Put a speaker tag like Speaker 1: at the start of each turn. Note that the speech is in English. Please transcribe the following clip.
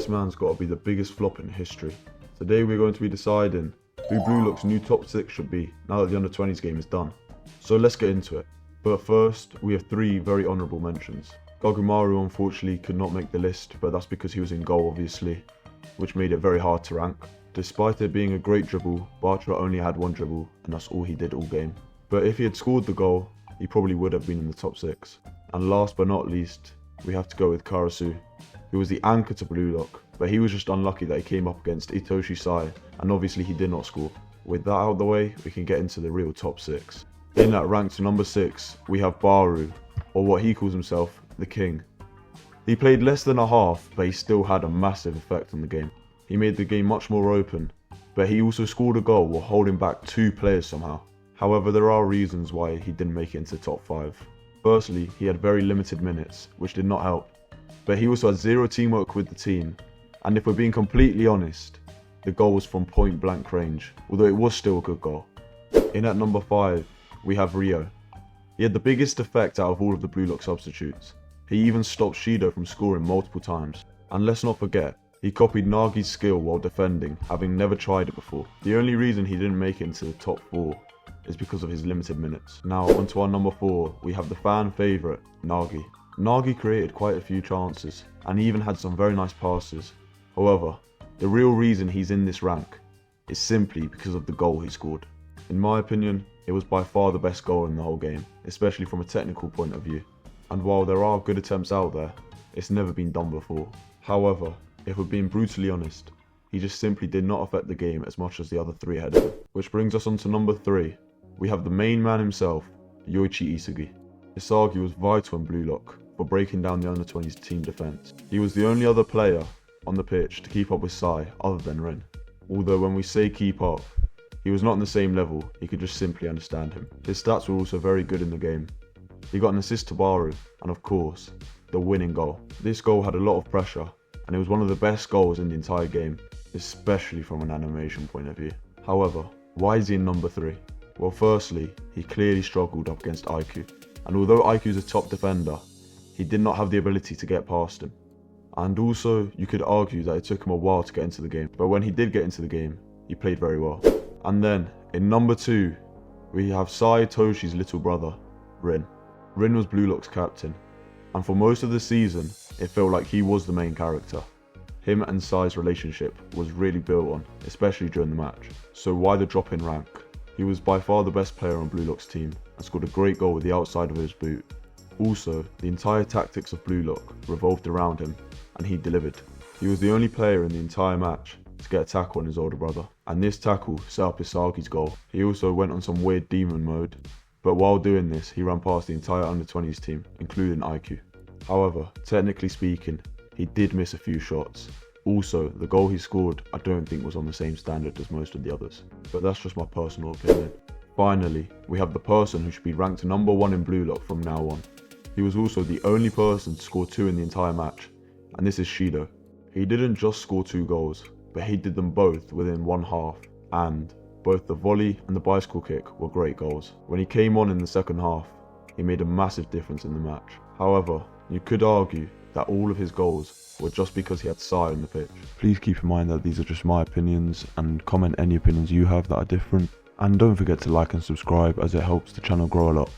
Speaker 1: this man's got to be the biggest flop in history. Today we're going to be deciding who Blue Lock's new top 6 should be now that the under-20s game is done. So let's get into it. But first, we have 3 very honourable mentions. Gagumaru unfortunately could not make the list, but that's because he was in goal obviously, which made it very hard to rank. Despite it being a great dribble, Bartra only had 1 dribble and that's all he did all game. But if he had scored the goal, he probably would have been in the top 6. And last but not least, we have to go with Karasu, who was the anchor to Blue Lock, but he was just unlucky that he came up against Itoshi Sai, and obviously he did not score. With that out of the way, we can get into the real top 6. In at ranked number 6, we have Baru, or what he calls himself, the King. He played less than a half, but he still had a massive effect on the game. He made the game much more open, but he also scored a goal while holding back 2 players somehow. However, there are reasons why he didn't make it into the top 5. Firstly, he had very limited minutes, which did not help. But he also had 0 teamwork with the team, and if we're being completely honest, the goal was from point blank range, although it was still a good goal. In at number 5, we have Rio. He had the biggest effect out of all of the Blue Lock substitutes. He even stopped Shido from scoring multiple times. And let's not forget, he copied Nagi's skill while defending, having never tried it before. The only reason he didn't make it into the top 4 is because of his limited minutes. Now onto our number 4, we have the fan favourite, Nagi. Nagi created quite a few chances, and he even had some very nice passes. However, the real reason he's in this rank is simply because of the goal he scored. In my opinion, it was by far the best goal in the whole game, especially from a technical point of view. And while there are good attempts out there, it's never been done before. However, if we're being brutally honest, he just simply did not affect the game as much as the other 3 ahead of him. Which brings us on to number 3. We have the main man himself, Yoichi Isugi. Isagi was vital in Blue Lock for breaking down the under-20s team defence. He was the only other player on the pitch to keep up with Sai other than Rin. Although when we say keep up, he was not on the same level, he could just simply understand him. His stats were also very good in the game. He got an assist to Baru, and of course, the winning goal. This goal had a lot of pressure, and it was one of the best goals in the entire game, especially from an animation point of view. However, why is he in number 3? Well, firstly, he clearly struggled up against IQ, and although IQ is a top defender, he did not have the ability to get past him. And also, you could argue that it took him a while to get into the game, but when he did get into the game, he played very well. And then, in number 2, we have Sai Toshi's little brother, Rin. Rin was Blue Lock's captain, and for most of the season, it felt like he was the main character. Him and Sai's relationship was really built on, especially during the match. So why the drop in rank? He was by far the best player on Blue Lock's team, and scored a great goal with the outside of his boot. Also, the entire tactics of Blue Lock revolved around him, and he delivered. He was the only player in the entire match to get a tackle on his older brother, and this tackle set up Isagi's goal. He also went on some weird demon mode, but while doing this, he ran past the entire under-20s team, including IQ. However, technically speaking, he did miss a few shots. Also, the goal he scored I don't think was on the same standard as most of the others, but that's just my personal opinion. Finally, we have the person who should be ranked number 1 in Blue Lock from now on. He was also the only person to score 2 in the entire match, and this is Shido. He didn't just score 2 goals, but he did them both within 1 half, and both the volley and the bicycle kick were great goals. When he came on in the second half, he made a massive difference in the match. However, you could argue that all of his goals were just because he had Sai on the pitch. Please keep in mind that these are just my opinions, and comment any opinions you have that are different. And don't forget to like and subscribe as it helps the channel grow a lot.